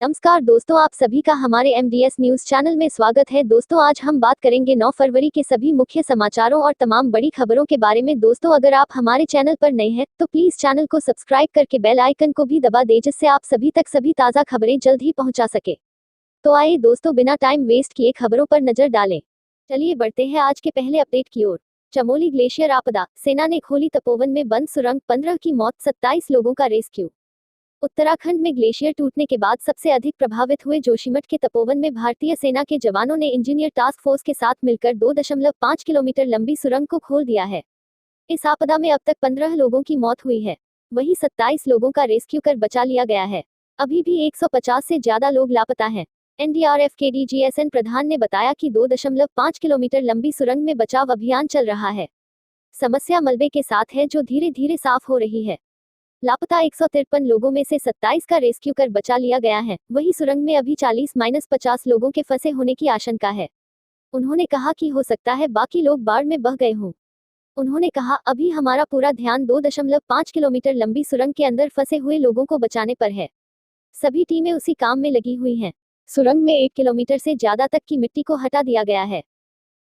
नमस्कार दोस्तों, आप सभी का हमारे एमडीएस न्यूज चैनल में स्वागत है। दोस्तों, आज हम बात करेंगे 9 फरवरी के सभी मुख्य समाचारों और तमाम बड़ी खबरों के बारे में। दोस्तों, अगर आप हमारे चैनल पर नए हैं तो प्लीज चैनल को सब्सक्राइब करके बेल आइकन को भी दबा दें, जिससे आप सभी तक सभी ताज़ा खबरें जल्द ही पहुंचा सके। तो आइए दोस्तों, बिना टाइम वेस्ट किए खबरों पर नजर डालें। चलिए बढ़ते हैं आज के पहले अपडेट की ओर। चमोली ग्लेशियर आपदा, सेना ने खोली तपोवन में बंद सुरंग, 15 की मौत, 27 लोगों का रेस्क्यू। उत्तराखंड में ग्लेशियर टूटने के बाद सबसे अधिक प्रभावित हुए जोशीमठ के तपोवन में भारतीय सेना के जवानों ने इंजीनियर टास्क फोर्स के साथ मिलकर 2.5 किलोमीटर लंबी सुरंग को खोल दिया है। इस आपदा में अब तक 15 लोगों की मौत हुई है, वहीं 27 लोगों का रेस्क्यू कर बचा लिया गया है। अभी भी 150 से ज्यादा लोग लापता हैं। एनडीआरएफ के डीजीएसएन प्रधान ने बताया कि 2.5 किलोमीटर लंबी सुरंग में बचाव अभियान चल रहा है। समस्या मलबे के साथ है, जो धीरे धीरे साफ हो रही है। लापता 153 लोगों में से 27 का रेस्क्यू कर बचा लिया गया है। वहीं सुरंग में अभी 40-50 लोगों के फंसे होने की आशंका है। उन्होंने कहा कि हो सकता है बाकी लोग बाढ़ में बह गए हों। उन्होंने कहा, अभी हमारा पूरा ध्यान 2.5 किलोमीटर लंबी सुरंग के अंदर फंसे हुए लोगों को बचाने पर है। सभी टीमें उसी काम में लगी हुई हैं। सुरंग में 1 किलोमीटर से ज्यादा तक की मिट्टी को हटा दिया गया है।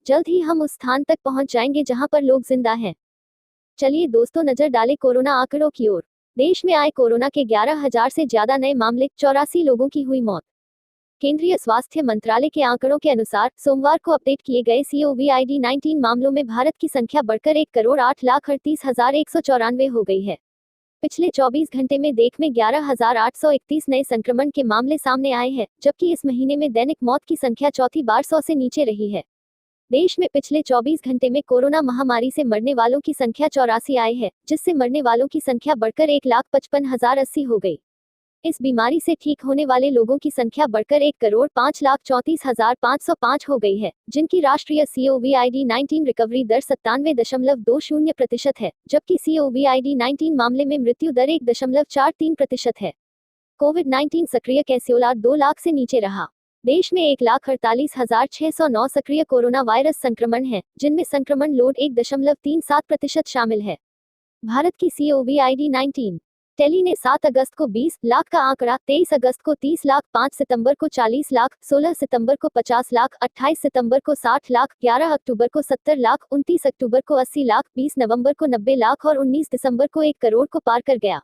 जल्द ही हम उस स्थान तक पहुंच जाएंगे जहां पर लोग जिंदा हैं। चलिए दोस्तों, नजर डालें कोरोना आंकड़ों की ओर। देश में आए कोरोना के 11,000 से ज्यादा नए मामले, 84 लोगों की हुई मौत। केंद्रीय स्वास्थ्य मंत्रालय के आंकड़ों के अनुसार सोमवार को अपडेट किए गए COVID-19 मामलों में भारत की संख्या बढ़कर 1,08,38,194 हो गई है। पिछले 24 घंटे में देश में 11,831 नए संक्रमण के मामले सामने आए हैं, जबकि इस महीने में दैनिक मौत की संख्या चौथी बार 100 से नीचे रही है। देश में पिछले 24 घंटे में कोरोना महामारी से मरने वालों की संख्या 84 आई है, जिससे मरने वालों की संख्या बढ़कर 1,55,080 हो गई। इस बीमारी से ठीक होने वाले लोगों की संख्या बढ़कर 1,05,34,505 हो गई है, जिनकी राष्ट्रीय COVID-19 रिकवरी दर 97.20% है, जबकि COVID-19 मामले में मृत्यु दर 1.43% है। कोविड-19 सक्रिय केस 2 लाख से नीचे रहा। देश में 1,48,609 सक्रिय कोरोना वायरस संक्रमण हैं, जिनमें संक्रमण लोड 1.37% शामिल है। भारत की COVID-19 टेली ने 7 अगस्त को 20 लाख का आंकड़ा, 23 अगस्त को 30 लाख, 5 सितंबर को 40 लाख, 16 सितंबर को 50 लाख, 28 सितंबर को 60 लाख, 11 अक्टूबर को 70 लाख, 29 अक्टूबर को 80 लाख, 20 नवंबर को 90 लाख और 19 दिसंबर को 1 करोड़ को पार कर गया।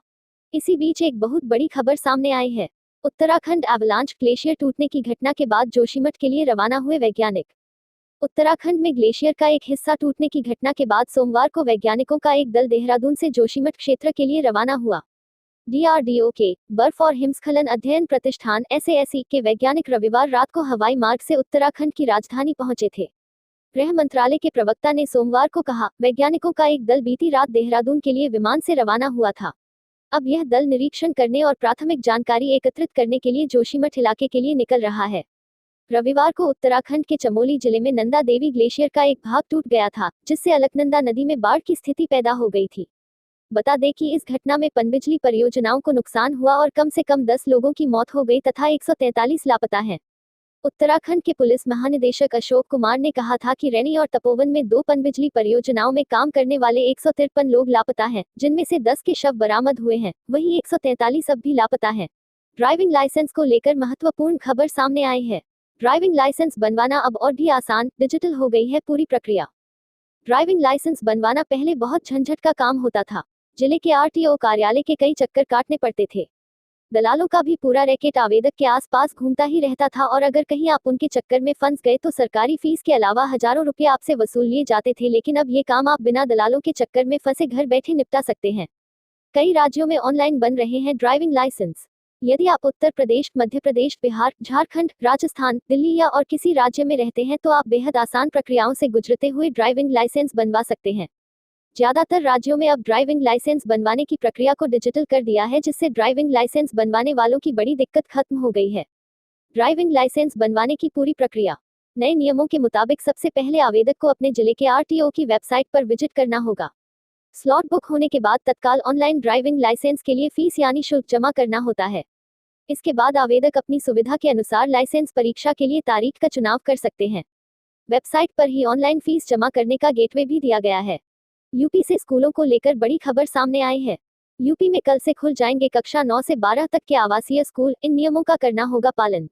इसी बीच एक बहुत बड़ी खबर सामने आई है। उत्तराखंड एवलांच ग्लेशियर टूटने की घटना के बाद जोशीमठ के लिए रवाना हुए वैज्ञानिक। उत्तराखंड में ग्लेशियर का एक हिस्सा टूटने की घटना के बाद सोमवार को वैज्ञानिकों का एक दल देहरादून से जोशीमठ क्षेत्र के लिए रवाना हुआ। डीआरडीओ के बर्फ और हिमस्खलन अध्ययन प्रतिष्ठान SASE के वैज्ञानिक रविवार रात को हवाई मार्ग से उत्तराखंड की राजधानी पहुंचे थे। गृह मंत्रालय के प्रवक्ता ने सोमवार को कहा, वैज्ञानिकों का एक दल बीती रात देहरादून के लिए विमान से रवाना हुआ था। अब यह दल निरीक्षण करने और प्राथमिक जानकारी एकत्रित करने के लिए जोशीमठ इलाके के लिए निकल रहा है। रविवार को उत्तराखंड के चमोली जिले में नंदा देवी ग्लेशियर का एक भाग टूट गया था, जिससे अलकनंदा नदी में बाढ़ की स्थिति पैदा हो गई थी। बता दें कि इस घटना में पनबिजली परियोजनाओं को नुकसान हुआ और कम से कम 10 लोगों की मौत हो गई तथा 143 लापता हैं। उत्तराखंड के पुलिस महानिदेशक अशोक कुमार ने कहा था कि रैनी और तपोवन में 2 पनबिजली परियोजनाओं में काम करने वाले 153 लोग लापता हैं, जिनमें से 10 के शव बरामद हुए हैं, वहीं 143 अब भी लापता हैं। ड्राइविंग लाइसेंस को लेकर महत्वपूर्ण खबर सामने आई है। ड्राइविंग लाइसेंस बनवाना अब और भी आसान, डिजिटल हो गई है पूरी प्रक्रिया। ड्राइविंग लाइसेंस बनवाना पहले बहुत झंझट का काम होता था। जिले के RTO कार्यालय के कई चक्कर काटने पड़ते थे। दलालों का भी पूरा रैकेट आवेदक के आसपास घूमता ही रहता था और अगर कहीं आप उनके चक्कर में फंस गए तो सरकारी फीस के अलावा हजारों रुपए आपसे वसूल लिए जाते थे, लेकिन अब ये काम आप बिना दलालों के चक्कर में फंसे घर बैठे निपटा सकते हैं। कई राज्यों में ऑनलाइन बन रहे हैं ड्राइविंग लाइसेंस। यदि आप उत्तर प्रदेश, मध्य प्रदेश, बिहार, झारखंड, राजस्थान, दिल्ली या और किसी राज्य में रहते हैं तो आप बेहद आसान प्रक्रियाओं से गुजरते हुए ड्राइविंग लाइसेंस बनवा सकते हैं। ज्यादातर राज्यों में अब ड्राइविंग लाइसेंस बनवाने की प्रक्रिया को डिजिटल कर दिया है, जिससे ड्राइविंग लाइसेंस बनवाने वालों की बड़ी दिक्कत खत्म हो गई है। ड्राइविंग लाइसेंस बनवाने की पूरी प्रक्रिया। नए नियमों के मुताबिक सबसे पहले आवेदक को अपने जिले के RTO की वेबसाइट पर विजिट करना होगा। स्लॉट बुक होने के बाद तत्काल ऑनलाइन ड्राइविंग लाइसेंस के लिए फीस यानी शुल्क जमा करना होता है। इसके बाद आवेदक अपनी सुविधा के अनुसार लाइसेंस परीक्षा के लिए तारीख का चुनाव कर सकते हैं। वेबसाइट पर ही ऑनलाइन फीस जमा करने का गेटवे भी दिया गया है। यूपी से स्कूलों को लेकर बड़ी खबर सामने आई है। यूपी में कल से खुल जाएंगे कक्षा 9 से 12 तक के आवासीय स्कूल, इन नियमों का करना होगा पालन।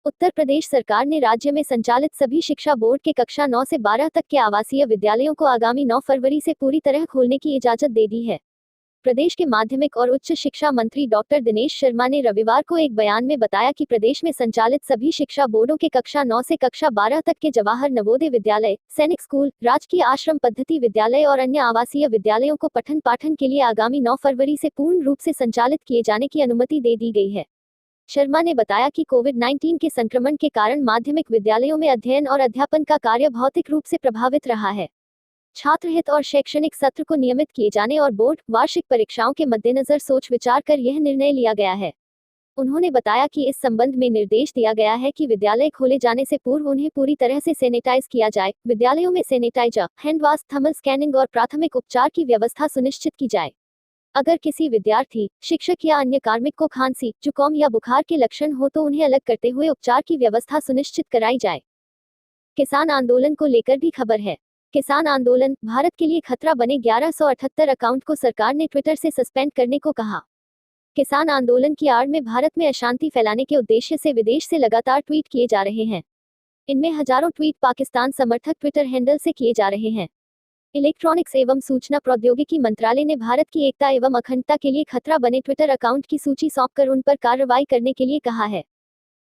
उत्तर प्रदेश सरकार ने राज्य में संचालित सभी शिक्षा बोर्ड के कक्षा 9 से 12 तक के आवासीय विद्यालयों को आगामी 9 फरवरी से पूरी तरह खोलने की इजाजत दे दी है। प्रदेश के माध्यमिक और उच्च शिक्षा मंत्री डॉक्टर दिनेश शर्मा ने रविवार को एक बयान में बताया कि प्रदेश में संचालित सभी शिक्षा बोर्डों के कक्षा 9 से कक्षा 12 तक के जवाहर नवोदय विद्यालय, सैनिक स्कूल, राजकीय आश्रम पद्धति विद्यालय और अन्य आवासीय विद्यालयों को पठन पाठन के लिए आगामी 9 फरवरी से पूर्ण रूप से संचालित किए जाने की अनुमति दे दी गई है। शर्मा ने बताया कि कोविड-19 के संक्रमण के कारण माध्यमिक विद्यालयों में अध्ययन और अध्यापन का कार्य भौतिक रूप से प्रभावित रहा है। छात्र हित और शैक्षणिक सत्र को नियमित किए जाने और बोर्ड वार्षिक परीक्षाओं के मद्देनजर सोच विचार कर यह निर्णय लिया गया है। उन्होंने बताया कि इस संबंध में निर्देश दिया गया है कि विद्यालय खोले जाने से पूर्व उन्हें पूरी तरह से सैनिटाइज किया जाए, विद्यालयों में sanitiser, hand wash, thermal scanning और प्राथमिक उपचार की व्यवस्था सुनिश्चित की जाए। अगर किसी विद्यार्थी, शिक्षक या अन्य कार्मिक को खांसी, जुकाम या बुखार के लक्षण हो तो उन्हें अलग करते हुए उपचार की व्यवस्था सुनिश्चित कराई जाए। किसान आंदोलन को लेकर भी खबर है। किसान आंदोलन भारत के लिए खतरा बने 1178 अकाउंट को सरकार ने ट्विटर से सस्पेंड करने को कहा। किसान आंदोलन की आड़ में भारत में अशांति फैलाने के उद्देश्य से विदेश से लगातार ट्वीट किए जा रहे हैं। इनमें हजारों ट्वीट पाकिस्तान समर्थक ट्विटर हैंडल से किए जा रहे हैं। इलेक्ट्रॉनिक्स एवं सूचना प्रौद्योगिकी मंत्रालय ने भारत की एकता एवं अखंडता के लिए खतरा बने ट्विटर अकाउंट की सूची सौंपकर उन पर कार्रवाई करने के लिए कहा है।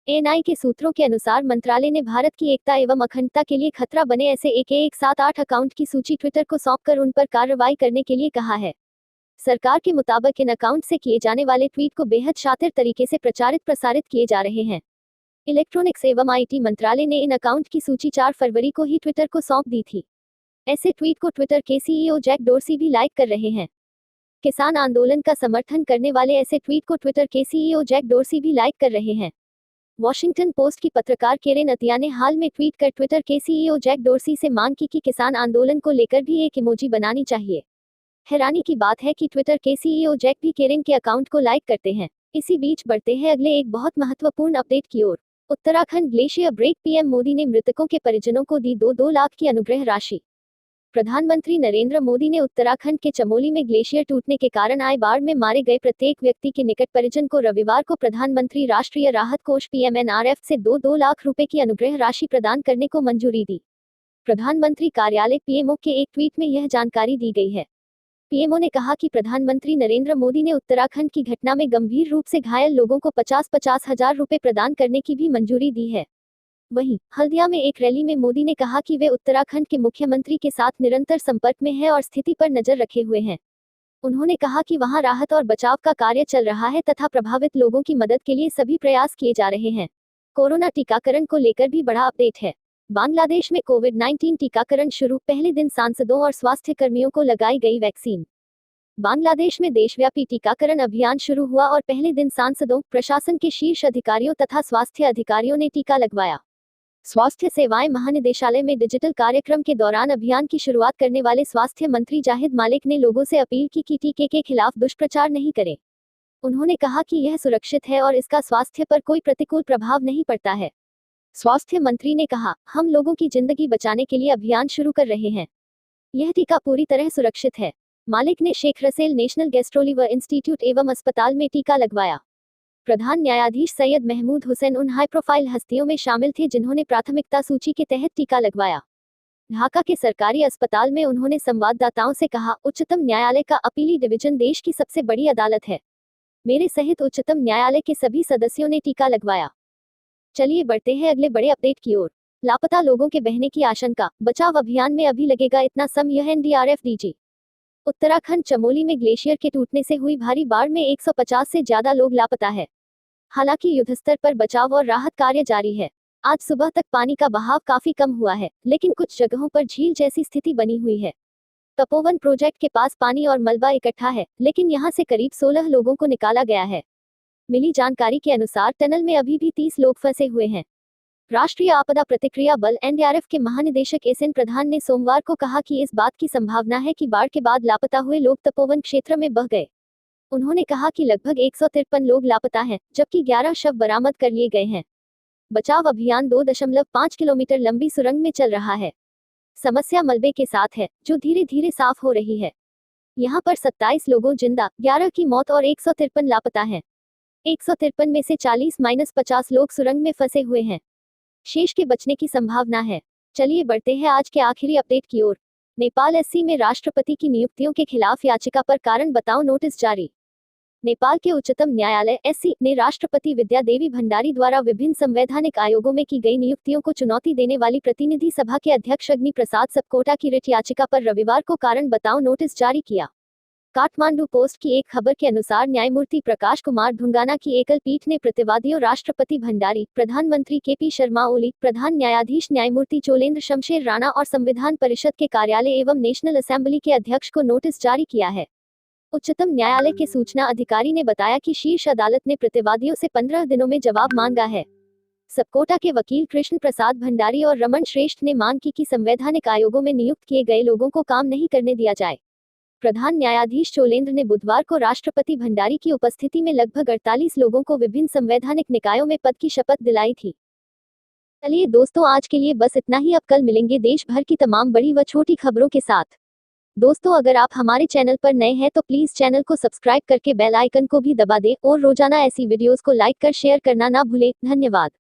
एएनआई के सूत्रों के अनुसार मंत्रालय ने भारत की एकता एवं अखंडता के लिए खतरा बने ऐसे 1178 अकाउंट की सूची ट्विटर को सौंपकर उन पर कार्रवाई करने के लिए कहा है। सरकार के मुताबिक इन अकाउंट से किए जाने वाले ट्वीट को बेहद शातिर तरीके से प्रसारित किए जा रहे हैं। इलेक्ट्रॉनिक्स एवं आईटी मंत्रालय ने इन अकाउंट की सूची 4 फरवरी को ही ट्विटर को सौंप दी थी। ऐसे ट्वीट को ट्विटर के सीईओ जैक डोर्सी भी लाइक कर रहे हैं। किसान आंदोलन का समर्थन करने वाले ऐसे ट्वीट को ट्विटर के सीईओ जैक डोर्सी भी लाइक कर रहे हैं। वॉशिंगटन पोस्ट की पत्रकार केरेन अतिया ने हाल में ट्वीट कर ट्विटर के सीईओ जैक डोर्सी से मांग की कि किसान आंदोलन को लेकर भी एक इमोजी बनानी चाहिए। हैरानी की बात है कि ट्विटर के सीईओ जैक भी केरेन के अकाउंट को लाइक करते हैं। इसी बीच बढ़ते हैं अगले एक बहुत महत्वपूर्ण अपडेट की ओर। Uttarakhand glacier break, PM Modi ने मृतकों के परिजनों को दी 2 लाख की अनुग्रह राशि। प्रधानमंत्री नरेंद्र मोदी ने उत्तराखंड के चमोली में ग्लेशियर टूटने के कारण आए बाढ़ में मारे गए प्रत्येक व्यक्ति के निकट परिजन को रविवार को प्रधानमंत्री राष्ट्रीय राहत कोष पीएमएनआरएफ से 2 लाख रुपए की अनुग्रह राशि प्रदान करने को मंजूरी दी। प्रधानमंत्री कार्यालय पीएमओ के एक ट्वीट में यह जानकारी दी गई है। पीएमओ ने कहा कि प्रधानमंत्री नरेंद्र मोदी ने उत्तराखंड की घटना में गंभीर रूप से घायल लोगों को 50-50 हजार रुपए प्रदान करने की भी मंजूरी दी है। वहीं हल्दिया में एक रैली में मोदी ने कहा कि वे उत्तराखंड के मुख्यमंत्री के साथ निरंतर संपर्क में हैं और स्थिति पर नजर रखे हुए हैं। उन्होंने कहा कि वहां राहत और बचाव का कार्य चल रहा है तथा प्रभावित लोगों की मदद के लिए सभी प्रयास किए जा रहे हैं। कोरोना टीकाकरण को लेकर भी बड़ा अपडेट है। बांग्लादेश में कोविड-19 टीकाकरण शुरू, पहले दिन सांसदों और स्वास्थ्य कर्मियों को लगाई गई वैक्सीन। बांग्लादेश में देशव्यापी टीकाकरण अभियान शुरू हुआ और पहले दिन सांसदों, प्रशासन के शीर्ष अधिकारियों तथा स्वास्थ्य अधिकारियों ने टीका लगवाया। स्वास्थ्य सेवाएं महानिदेशालय में डिजिटल कार्यक्रम के दौरान अभियान की शुरुआत करने वाले स्वास्थ्य मंत्री जाहिद मालिक ने लोगों से अपील की कि टीके के खिलाफ दुष्प्रचार नहीं करें। उन्होंने कहा कि यह सुरक्षित है और इसका स्वास्थ्य पर कोई प्रतिकूल प्रभाव नहीं पड़ता है। स्वास्थ्य मंत्री ने कहा, हम लोगों की जिंदगी बचाने के लिए अभियान शुरू कर रहे हैं। यह टीका पूरी तरह सुरक्षित है। मालिक ने शेख रसेल नेशनल गैस्ट्रोलिवर इंस्टीट्यूट एवं अस्पताल में टीका लगवाया। प्रधान न्यायाधीश सैयद महमूद हुसैन उन हाई प्रोफाइल हस्तियों में शामिल थे जिन्होंने प्राथमिकता सूची के तहत टीका लगवाया। ढाका के सरकारी अस्पताल में उन्होंने संवाददाताओं से कहा, उच्चतम न्यायालय का अपीली डिवीजन देश की सबसे बड़ी अदालत है। मेरे सहित उच्चतम न्यायालय के सभी सदस्यों ने टीका लगवाया। चलिए बढ़ते हैं अगले बड़े अपडेट की ओर। लापता लोगों के बहने की आशंका, बचाव अभियान में अभी लगेगा इतना समय, यह एनडीआरएफ डीजी। उत्तराखंड चमोली में ग्लेशियर के टूटने से हुई भारी बाढ़ में 150 से ज्यादा लोग लापता है। हालांकि युद्धस्तर पर बचाव और राहत कार्य जारी है। आज सुबह तक पानी का बहाव काफी कम हुआ है, लेकिन कुछ जगहों पर झील जैसी स्थिति बनी हुई है। तपोवन प्रोजेक्ट के पास पानी और मलबा इकट्ठा है, लेकिन यहां से करीब 16 लोगों को निकाला गया है। मिली जानकारी के अनुसार टनल में अभी भी 30 लोग फंसे हुए हैं। राष्ट्रीय आपदा प्रतिक्रिया बल एनडीआरएफ के महानिदेशक एसएन प्रधान ने सोमवार को कहा कि इस बात की संभावना है कि बाढ़ के बाद लापता हुए लोग तपोवन क्षेत्र में बह गए। उन्होंने कहा कि लगभग 153 लोग लापता हैं, जबकि 11 शव बरामद कर लिए गए हैं। बचाव अभियान 2.5 किलोमीटर लंबी सुरंग में चल रहा है। समस्या मलबे के साथ है, जो धीरे धीरे साफ हो रही है। यहाँ पर 27 लोगों जिंदा, 11 की मौत और 153 लापता हैं। 153 में से 40-50 लोग सुरंग में फंसे हुए हैं। शेष के बचने की संभावना है। चलिए बढ़ते हैं आज के आखिरी अपडेट की ओर। नेपाल एससी में राष्ट्रपति की नियुक्तियों के खिलाफ याचिका पर कारण बताओ नोटिस जारी। नेपाल के उच्चतम न्यायालय एससी ने राष्ट्रपति विद्या देवी भंडारी द्वारा विभिन्न संवैधानिक आयोगों में की गई नियुक्तियों को चुनौती देने वाली प्रतिनिधि सभा के अध्यक्ष अग्नि प्रसाद सपकोटा की रिट याचिका पर रविवार को कारण बताओ नोटिस जारी किया। काठमांडू पोस्ट की एक खबर के अनुसार न्यायमूर्ति प्रकाश कुमार धुंगाना की एकल पीठ ने प्रतिवादियों राष्ट्रपति भंडारी, प्रधानमंत्री केपी शर्मा ओली, प्रधान न्यायाधीश न्यायमूर्ति चोलेंद्र शमशेर राणा और संविधान परिषद के कार्यालय एवं नेशनल असेंबली के अध्यक्ष को नोटिस जारी किया है। उच्चतम न्यायालय के सूचना अधिकारी ने बताया कि शीर्ष अदालत ने प्रतिवादियों से 15 दिनों में जवाब मांगा है। सपकोटा के वकील कृष्ण प्रसाद भंडारी और रमन श्रेष्ठ ने मांग की कि संवैधानिक आयोगों में नियुक्त किए गए लोगों को काम नहीं करने दिया जाए। प्रधान न्यायाधीश चोलेंद्र ने बुधवार को राष्ट्रपति भंडारी की उपस्थिति में लगभग 48 लोगों को विभिन्न संवैधानिक निकायों में पद की शपथ दिलाई थी। चलिए दोस्तों, आज के लिए बस इतना ही। अब कल मिलेंगे देश भर की तमाम बड़ी व छोटी खबरों के साथ। दोस्तों, अगर आप हमारे चैनल पर नए हैं तो प्लीज चैनल को सब्सक्राइब करके बेल आइकन को भी दबा दें और रोजाना ऐसी वीडियोस को लाइक कर शेयर करना ना भूलें। धन्यवाद।